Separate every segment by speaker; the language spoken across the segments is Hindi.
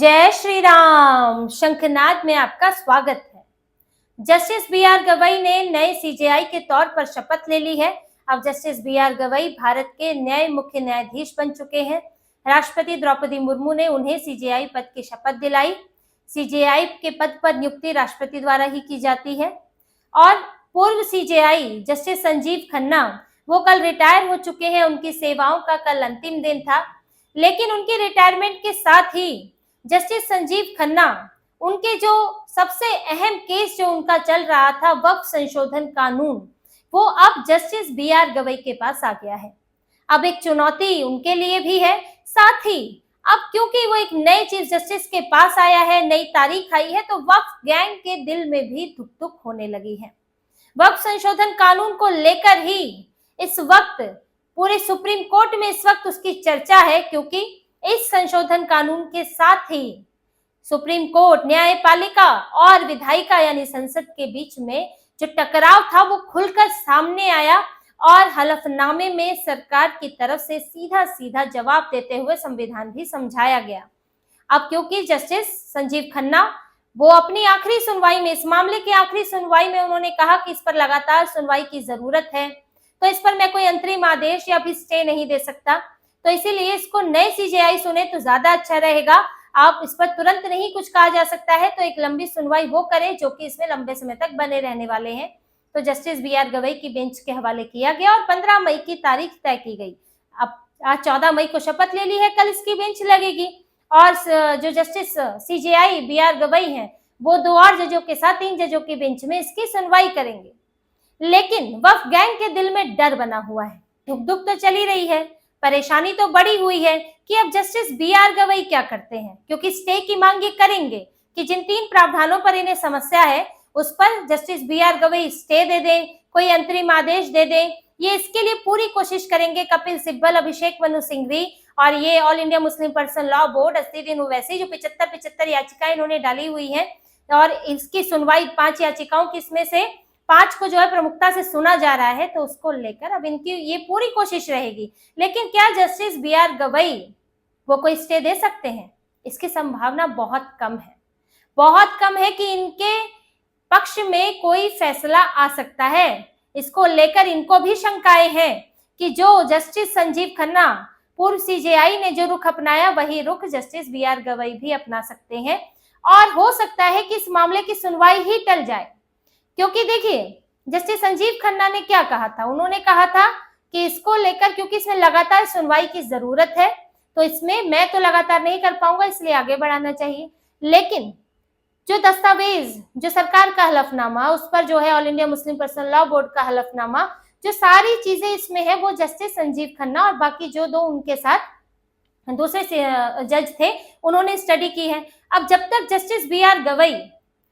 Speaker 1: जय श्री राम। शंखनाद में आपका स्वागत है। Justice B R. गवई ने नए सीजेआई के तौर पर शपथ ले ली है। अब जस्टिस बी.आर. गवई भारत के नए मुख्य न्यायाधीश बन चुके हैं। राष्ट्रपति द्रौपदी मुर्मू ने उन्हें सीजेआई पद की शपथ दिलाई। सीजेआई के पद पर नियुक्ति राष्ट्रपति द्वारा ही की जाती है। और पूर्व सीजेआई जस्टिस संजीव खन्ना वो कल रिटायर हो चुके हैं। उनकी सेवाओं का कल अंतिम दिन था, लेकिन उनके रिटायरमेंट के साथ ही जस्टिस संजीव खन्ना उनके जो सबसे अहम केस जो उनका चल रहा था वक्फ संशोधन कानून, वो अब जस्टिस बी.आर. गवई के पास आ गया है। अब एक चुनौती उनके लिए भी है, साथ ही अब क्योंकि वो एक नए चीफ जस्टिस के पास आया है, नई तारीख आई है, तो वक्फ गैंग के दिल में भी धुक धुक होने लगी है। वक्फ संशोधन कानून को लेकर ही इस वक्त पूरे सुप्रीम कोर्ट में इस वक्त उसकी चर्चा है, क्योंकि इस संशोधन कानून के साथ ही सुप्रीम कोर्ट, न्यायपालिका और विधायिका यानी संसद के बीच में जो टकराव था वो खुलकर सामने आया और हलफनामे में सरकार की तरफ से सीधा सीधा जवाब देते हुए संविधान भी समझाया गया। अब क्योंकि जस्टिस संजीव खन्ना वो अपनी आखिरी सुनवाई में, इस मामले की आखिरी सुनवाई में उन्होंने कहा कि इस पर लगातार सुनवाई की जरूरत है, तो इस पर मैं कोई अंतरिम आदेश या भी स्टे नहीं दे सकता, तो इसीलिए इसको नए सीजेआई सुने तो ज्यादा अच्छा रहेगा। आप इस पर तुरंत नहीं कुछ कहा जा सकता है, तो एक लंबी सुनवाई वो करे जो कि इसमें लंबे समय तक बने रहने वाले हैं। तो जस्टिस बी.आर. गवई की बेंच के हवाले किया गया और 15 मई की तारीख तय की गई। अब आज 14 मई को शपथ ले ली है, कल इसकी बेंच लगेगी और जो जस्टिस सीजेआई बी.आर. गवई हैं वो 2 और जजों के साथ 3 जजों की बेंच में इसकी सुनवाई करेंगे। लेकिन वक्फ गैंग के दिल में डर बना हुआ है, धुक तो चली रही है, परेशानी तो बड़ी हुई है कि अब जस्टिस बी.आर. गवई क्या करते हैं, क्योंकि स्टे की मांग ये करेंगे कि जिन 3 प्रावधानों पर इन्हें समस्या है उस पर जस्टिस बी.आर. गवई स्टे दे दें, कोई अंतरिम आदेश दे दें। ये इसके लिए पूरी कोशिश करेंगे कपिल सिब्बल, अभिषेक मनु सिंघवी और ये all India Muslim person law board, 80 दिन वैसे जो 75 याचिकाएं इन्होंने डाली हुई है और इसकी सुनवाई 5 याचिकाओं की, इसमें से 5 को जो है प्रमुखता से सुना जा रहा है, तो उसको लेकर अब इनकी ये पूरी कोशिश रहेगी। लेकिन क्या जस्टिस बी.आर. गवई वो कोई स्टे दे सकते हैं? इसकी संभावना बहुत कम है, बहुत कम है कि इनके पक्ष में कोई फैसला आ सकता है। इसको लेकर इनको भी शंकाएं हैं कि जो जस्टिस संजीव खन्ना पूर्व सीजेआई ने जो रुख अपनाया वही रुख जस्टिस बी.आर. गवई भी अपना सकते हैं और हो सकता है कि इस मामले की सुनवाई ही टल जाए। क्योंकि देखिए जस्टिस संजीव खन्ना ने क्या कहा था, उन्होंने कहा था कि इसको लेकर क्योंकि इसमें लगातार सुनवाई की जरूरत है, तो इसमें मैं तो लगातार नहीं कर पाऊंगा, इसलिए आगे बढ़ाना चाहिए। लेकिन जो दस्तावेज, जो सरकार का हलफनामा, उस पर जो है all India Muslim person law board का हलफनामा, जो सारी चीजें इसमें है वो जस्टिस संजीव खन्ना और बाकी जो 2 उनके साथ दूसरे जज थे उन्होंने स्टडी की है। अब जब तक जस्टिस बी.आर. गवई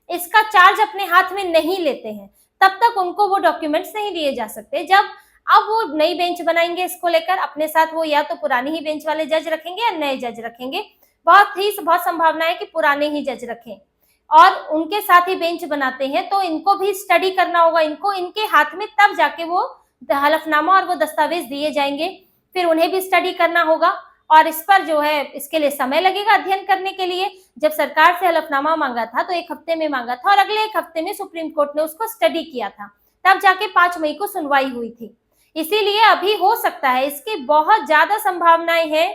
Speaker 1: इसका चार्ज अपने हाथ में नहीं लेते हैं तब तक उनको वो डॉक्यूमेंट्स नहीं दिए जा सकते। जब अब वो नई बेंच बनाएंगे इसको लेकर, अपने साथ वो या तो पुरानी ही बेंच वाले जज रखेंगे या नए जज रखेंगे। बहुत संभावना है कि पुराने ही जज रखें और उनके साथ ही बेंच बनाते हैं, तो इनको भी स्टडी करना होगा, इनको इनके हाथ में तब जाके वो हलफनामा और वो दस्तावेज दिए जाएंगे, फिर उन्हें भी स्टडी करना होगा और इस पर जो है इसके लिए समय लगेगा अध्ययन करने के लिए। जब सरकार से हलफनामा मांगा था तो 1 हफ्ते में मांगा था और अगले 1 हफ्ते में सुप्रीम कोर्ट ने उसको स्टडी किया था, तब जाके 5 मई को सुनवाई हुई थी। इसीलिए अभी हो सकता है, इसकी बहुत ज्यादा संभावनाएं हैं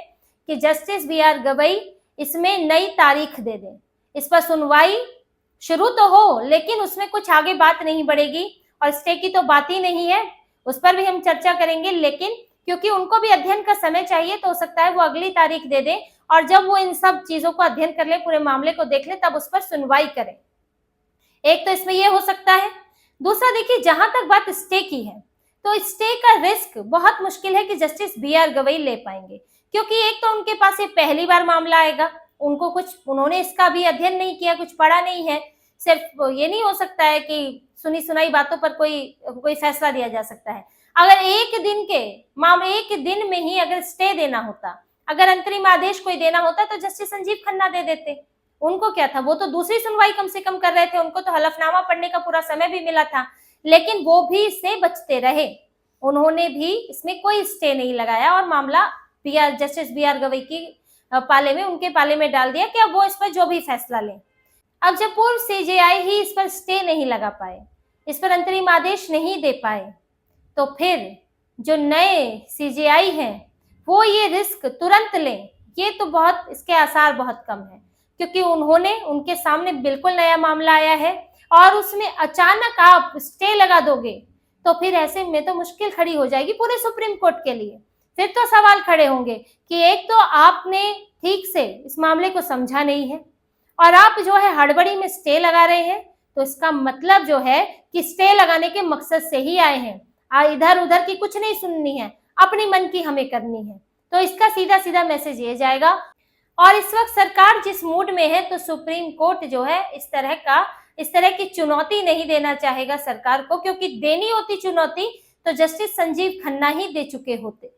Speaker 1: कि जस्टिस बी.आर. गवई इसमें नई तारीख दे दें, इस पर सुनवाई शुरू तो हो लेकिन उसमें कुछ आगे बात नहीं बढ़ेगी और स्टे की तो बात ही नहीं है, उस पर भी हम चर्चा करेंगे। लेकिन क्योंकि उनको भी अध्ययन का समय चाहिए तो हो सकता है वो अगली तारीख दे दें और जब वो इन सब चीजों को अध्ययन कर ले, पूरे मामले को देख ले, तब उस पर सुनवाई करें। एक तो इसमें ये हो सकता है। दूसरा देखिए, जहां तक बात स्टे की है तो स्टे का रिस्क बहुत मुश्किल है कि जस्टिस बी.आर. गवई ले पाएंगे, क्योंकि एक तो उनके पास ये पहली बार मामला आएगा, उन्होंने इसका भी अध्ययन नहीं किया, कुछ पढ़ा नहीं है। सिर्फ ये नहीं हो सकता है कि सुनी सुनाई बातों पर कोई फैसला दिया जा सकता है। अगर एक दिन में ही अगर स्टे देना होता, अगर अंतरिम आदेश कोई देना होता तो जस्टिस संजीव खन्ना दे देते। उनको क्या था, वो तो दूसरी सुनवाई कम से कम कर रहे थे, उनको तो हलफनामा पढ़ने का पूरा समय भी मिला था, लेकिन वो भी इससे बचते रहे। उन्होंने भी इसमें कोई स्टे नहीं लगाया और मामला जस्टिस बी.आर. गवई की पाले में, उनके पाले में डाल दिया कि अब वो इस पर जो भी फैसला लें। अब जब पूर्व सीजेआई ही इस पर स्टे नहीं लगा पाए, इस पर अंतरिम आदेश नहीं दे पाए, तो फिर जो नए सीजेआई हैं वो ये रिस्क तुरंत लें, ये तो बहुत, इसके आसार बहुत कम है, क्योंकि उनके सामने बिल्कुल नया मामला आया है और उसमें अचानक आप स्टे लगा दोगे तो फिर ऐसे में तो मुश्किल खड़ी हो जाएगी पूरे सुप्रीम कोर्ट के लिए। फिर तो सवाल खड़े होंगे कि एक तो आपने ठीक से इस मामले को समझा नहीं है और आप जो है हड़बड़ी में स्टे लगा रहे हैं, तो इसका मतलब जो है कि स्टे लगाने के मकसद से ही आए हैं, इधर उधर की कुछ नहीं सुननी है, अपनी मन की हमें करनी है। तो इसका सीधा सीधा मैसेज ये जाएगा। और इस वक्त सरकार जिस मूड में है, तो सुप्रीम कोर्ट जो है इस तरह की चुनौती नहीं देना चाहेगा सरकार को, क्योंकि देनी होती चुनौती तो जस्टिस संजीव खन्ना ही दे चुके होते।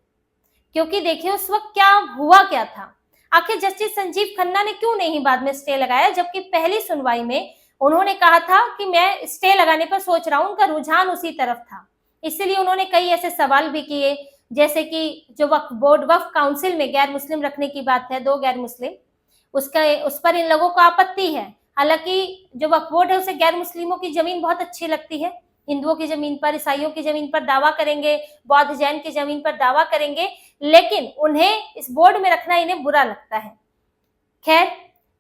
Speaker 1: क्योंकि देखिए उस वक्त क्या था, आखिर जस्टिस संजीव खन्ना ने क्यों नहीं बाद में स्टे लगाया, जबकि पहली सुनवाई में उन्होंने कहा था कि मैं स्टे लगाने पर सोच रहा हूं, उनका रुझान उसी तरफ था। इसलिए उन्होंने कई ऐसे सवाल भी किए, जैसे कि जो वक्फ काउंसिल में गैर मुस्लिम रखने की बात है, 2 गैर मुस्लिम, उस पर इन लोगों को आपत्ति है। हालांकि जो वक्फ बोर्ड है उसे गैर मुस्लिमों की जमीन बहुत अच्छी लगती है, हिंदुओं की जमीन पर, ईसाइयों की जमीन पर दावा करेंगे, बौद्ध जैन की जमीन पर दावा करेंगे, लेकिन उन्हें इस बोर्ड में रखना इन्हें बुरा लगता है। खैर,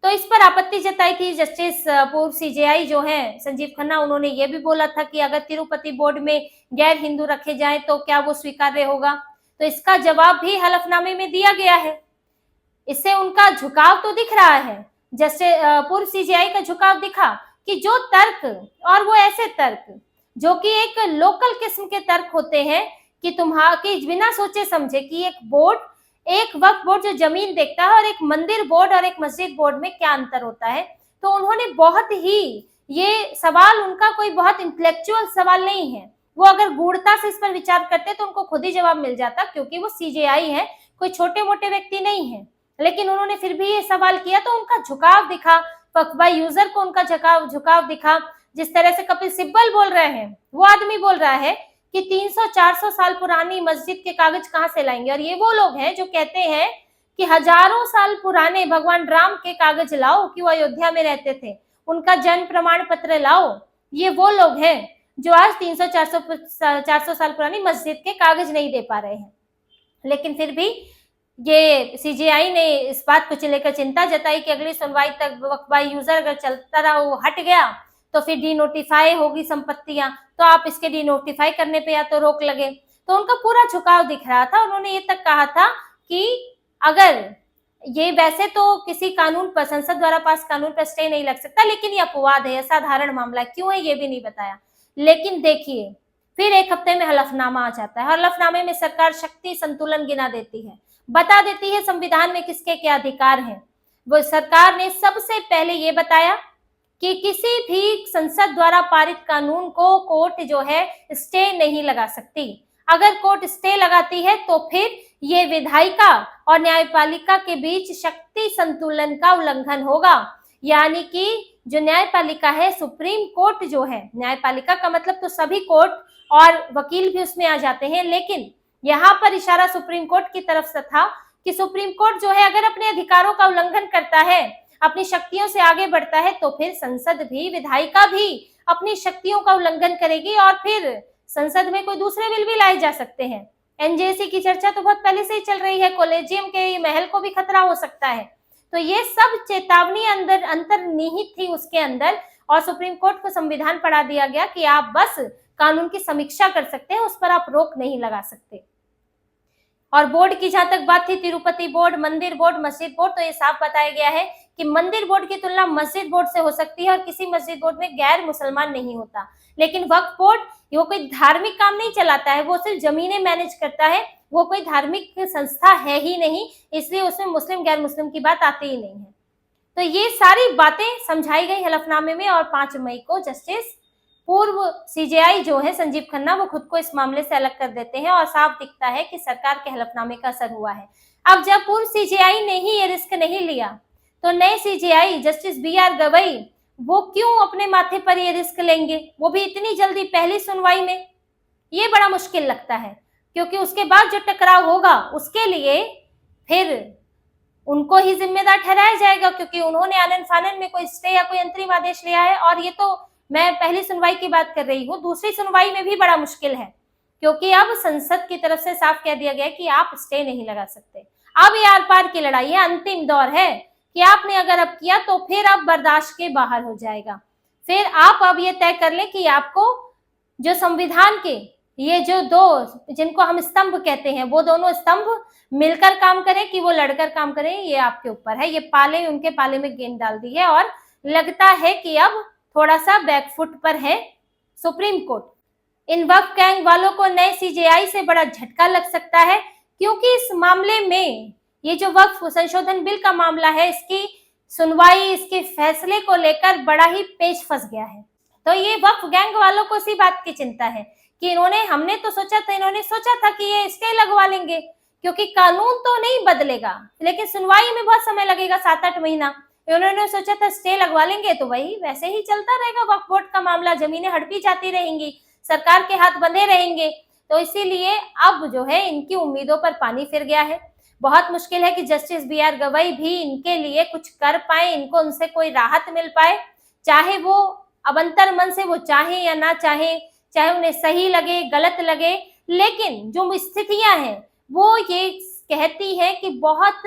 Speaker 1: तो इस पर आपत्ति जताई थी। जस्टिस पूर्व सीजेआई जो हैं संजीव खन्ना, उन्होंने ये भी बोला था कि अगर तिरुपति बोर्ड में गैर हिंदू रखे जाएं तो क्या वो स्वीकार्य होगा, तो इसका जवाब भी हलफनामे में दिया गया है। इससे उनका झुकाव तो दिख रहा है, जैसे पूर्व सीजेआई का झुकाव दिखा कि जो तर्क, और वो ऐसे तर्क जो कि एक लोकल किस्म के तर्क होते हैं कि तुम्हारे बिना सोचे समझे कि एक वक्फ बोर्ड जो जमीन देखता है और एक मंदिर बोर्ड और एक मस्जिद बोर्ड में क्या अंतर होता है, तो उन्होंने बहुत ही, ये सवाल उनका कोई बहुत इंटेलेक्चुअल सवाल नहीं है, वो अगर गूढ़ता से इस पर विचार करते तो उनको खुद ही जवाब मिल जाता, क्योंकि वो सीजेआई है, कोई छोटे मोटे व्यक्ति नहीं है। लेकिन उन्होंने फिर भी ये सवाल किया तो उनका झुकाव दिखा, फतवा यूजर को उनका झुकाव दिखा। जिस तरह से कपिल सिब्बल बोल रहे हैं, वो आदमी बोल रहा है कि 300-400 साल पुरानी मस्जिद के कागज कहां से लाएंगे, और ये वो लोग हैं जो कहते हैं कि हजारों साल पुराने भगवान राम के कागज लाओ कि वो अयोध्या में रहते थे, उनका जन्म प्रमाण पत्र लाओ। ये वो लोग हैं जो आज 300-400 साल पुरानी मस्जिद के कागज नहीं दे पा रहे हैं। लेकिन फिर भी ये सीजेआई ने इस बात को लेकर चिंता जताई कि अगली सुनवाई तक वक्फ यूजर अगर चलता रहा, वो हट गया तो फिर डीनोटिफाई होगी संपत्तियां, तो आप इसके डीनोटिफाई करने पे या तो रोक लगे। तो उनका पूरा झुकाव दिख रहा था। उन्होंने ये तक कहा था कि अगर ये, वैसे तो किसी कानून पर, संसद द्वारा पास कानून पर स्टे नहीं लग सकता, लेकिन ये अपवाद है, असाधारण मामला क्यों है ये भी नहीं बताया। लेकिन देखिए फिर एक हफ्ते में हलफनामा आ जाता है, हलफनामे में सरकार शक्ति संतुलन गिना देती है, बता देती है संविधान में किसके क्या अधिकार हैं। वो सरकार ने सबसे पहले ये बताया कि किसी भी संसद द्वारा पारित कानून को कोर्ट जो है स्टे नहीं लगा सकती। अगर कोर्ट स्टे लगाती है तो फिर ये विधायिका और न्यायपालिका के बीच शक्ति संतुलन का उल्लंघन होगा। यानी कि जो न्यायपालिका है, सुप्रीम कोर्ट जो है, न्यायपालिका का मतलब तो सभी कोर्ट और वकील भी उसमें आ जाते हैं, लेकिन यहाँ पर इशारा सुप्रीम कोर्ट की तरफ से था कि सुप्रीम कोर्ट जो है अगर अपने अधिकारों का उल्लंघन करता है, अपनी शक्तियों से आगे बढ़ता है, तो फिर संसद भी, विधायिका भी अपनी शक्तियों का उल्लंघन करेगी और फिर संसद में कोई दूसरे बिल भी लाए जा सकते हैं। एनजेसी की चर्चा तो बहुत पहले से ही चल रही है, कॉलेजियम के महल को भी खतरा हो सकता है। तो ये सब चेतावनी अंतर्निहित थी उसके अंदर, और सुप्रीम कोर्ट को संविधान पढ़ा दिया गया कि आप बस कानून की समीक्षा कर सकते हैं, उस पर आप रोक नहीं लगा सकते। और बोर्ड की जहां तक बात थी, तिरुपति बोर्ड, मंदिर बोर्ड, मस्जिद बोर्ड, तो ये साफ बताया गया है कि मंदिर बोर्ड की तुलना मस्जिद बोर्ड से हो सकती है और किसी मस्जिद बोर्ड में गैर मुसलमान नहीं होता। लेकिन वक्फ बोर्ड वो कोई धार्मिक काम नहीं चलाता है, वो सिर्फ जमीनें मैनेज करता है, वो कोई धार्मिक संस्था है ही नहीं, इसलिए उसमें मुस्लिम गैर मुस्लिम की बात आती ही नहीं है। तो ये सारी बातें समझाई गई हलफनामे में, और 5 मई को जस्टिस पूर्व सीजेआई जो है संजीव खन्ना, वो खुद को इस मामले से अलग कर देते हैं और साफ दिखता है कि सरकार के हलफनामे का असर हुआ है। अब जब पूर्व सीजेआई ने ही ये रिस्क नहीं लिया, तो नए सीजेआई जस्टिस BR गवई वो क्यों अपने माथे पर ये रिस्क लेंगे, वो भी इतनी जल्दी पहली सुनवाई में? ये बड़ा मुश्किल लगता है, क्योंकि उसके बाद जो टकराव होगा उसके लिए फिर उनको ही जिम्मेदार ठहराया जाएगा, क्योंकि उन्होंने आनन फानन में कोई स्टे या कोई अंतरिम आदेश लिया है। और ये तो मैं पहली सुनवाई की बात कर रही हूँ, दूसरी सुनवाई में भी बड़ा मुश्किल है, क्योंकि अब संसद की तरफ से साफ कह दिया गया है कि आप स्टे नहीं लगा सकते। अब ये आर पार की लड़ाई है, अंतिम दौर है कि आपने अगर अब किया तो फिर अब बर्दाश्त के बाहर हो जाएगा। फिर आप अब ये तय कर लें कि आपको जो संविधान के ये जो दो जिनको हम स्तंभ कहते हैं, वो दोनों स्तंभ मिलकर काम करें कि वो लड़कर काम करें, ये आपके ऊपर है। ये पाले उनके पाले में गेंद डाल दी है और लगता है कि अब थोड़ा सा बैकफुट पर है सुप्रीम कोर्ट। इन वक्फ गैंग वालों को नए सीजेआई से बड़ा झटका लग सकता है, क्योंकि इस मामले में ये जो वक्फ संशोधन बिल का मामला है, इसकी सुनवाई, इसके फैसले को लेकर बड़ा ही पेच फंस गया है। तो ये वक्फ गैंग वालों को इसी बात की चिंता है कि इन्होंने सोचा था कि ये स्टे लगवा लेंगे, क्योंकि कानून तो नहीं बदलेगा, लेकिन सुनवाई में बहुत समय लगेगा, 7-8 महीना। इन्होंने सोचा था स्टे लगवा लेंगे तो वही वैसे ही चलता रहेगा वक्फ बोर्ड का मामला, जमीनें हड़पी जाती रहेंगी, सरकार के हाथ बंधे रहेंगे। तो इसीलिए अब जो है इनकी उम्मीदों पर पानी फिर गया है। बहुत मुश्किल है कि जस्टिस BR गवई भी इनके लिए कुछ कर पाए, इनको उनसे कोई राहत मिल पाए, चाहे वो अब अंतर मन से वो चाहे या ना चाहे, चाहे उन्हें सही लगे गलत लगे, लेकिन जो स्थितियां हैं वो ये कहती है कि बहुत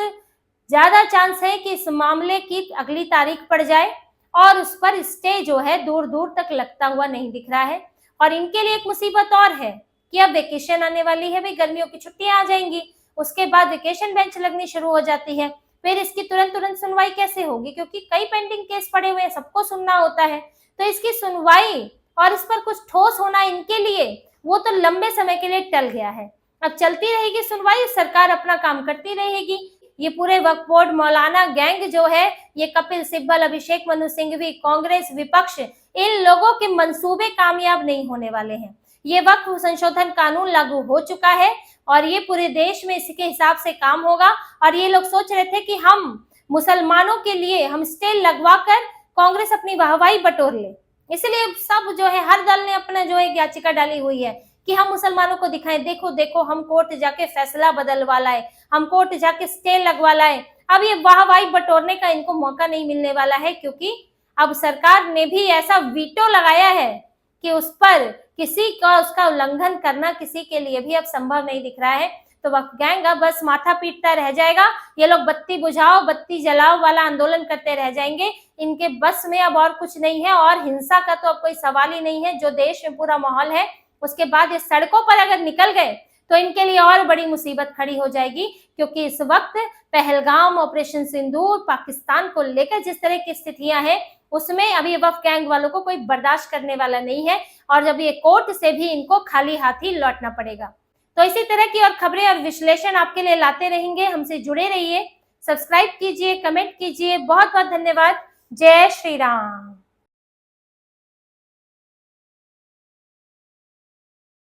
Speaker 1: ज्यादा चांस है कि इस मामले की अगली तारीख पड़ जाए और उस पर स्टे जो है दूर दूर तक लगता हुआ नहीं दिख रहा है। और इनके लिए एक मुसीबत और है कि अब वेकेशन आने वाली है, भाई गर्मियों की छुट्टियां आ जाएंगी, उसके बाद वेकेशन बेंच लगनी शुरू हो जाती है, फिर इसकी तुरंत सुनवाई कैसे होगी, क्योंकि कई पेंडिंग केस पड़े हुए हैं, सबको सुनना होता है। तो इसकी सुनवाई और इस पर कुछ ठोस होना इनके लिए वो तो लंबे समय के लिए टल गया है। अब चलती रहेगी सुनवाई, सरकार अपना काम करती रहेगी। ये पूरे वक्फ बोर्ड मौलाना गैंग जो है, ये कपिल सिब्बल, अभिषेक मनु सिंघवी, कांग्रेस, विपक्ष, इन लोगों के मंसूबे कामयाब नहीं होने वाले हैं। ये वक्फ संशोधन कानून लागू हो चुका है और ये पूरे देश में इसके हिसाब से काम होगा। और ये लोग सोच रहे थे कि हम मुसलमानों के लिए हम स्टे लगवाकर कांग्रेस अपनी वाहवाही बटोर ले, इसलिए सब जो है हर दल ने अपना जो है याचिका डाली हुई है कि हम मुसलमानों को दिखाएं, देखो देखो हम कोर्ट जाके फैसला बदलवा लाए, हम कोर्ट जाके स्टे लगवा लाए। अब ये वाहवाही बटोरने का इनको मौका नहीं मिलने वाला है, क्योंकि अब सरकार ने भी ऐसा वीटो लगाया है कि उस पर किसी का उसका उल्लंघन करना किसी के लिए भी अब संभव नहीं दिख रहा है। तो वक्फ गैंग अब बस माथा पीटता रह जाएगा, ये लोग बत्ती बुझाओ बत्ती जलाओ वाला आंदोलन करते रह जाएंगे। इनके बस में अब और कुछ नहीं है, और हिंसा का तो अब कोई सवाल ही नहीं है। जो देश में पूरा माहौल है, उसके बाद ये सड़कों पर अगर निकल गए तो इनके लिए और बड़ी मुसीबत खड़ी हो जाएगी, क्योंकि इस वक्त पहलगाम, ऑपरेशन सिंदूर, पाकिस्तान को लेकर जिस तरह की स्थितियां हैं, उसमें अभी वक्फ गैंग वालों को कोई बर्दाश्त करने वाला नहीं है, और जब ये कोर्ट से भी इनको खाली हाथ ही लौटना पड़ेगा। तो इसी तरह की और खबरें और विश्लेषण आपके लिए लाते रहेंगे, हमसे जुड़े रहिए, सब्सक्राइब कीजिए, कमेंट कीजिए। बहुत बहुत धन्यवाद। जय श्री राम।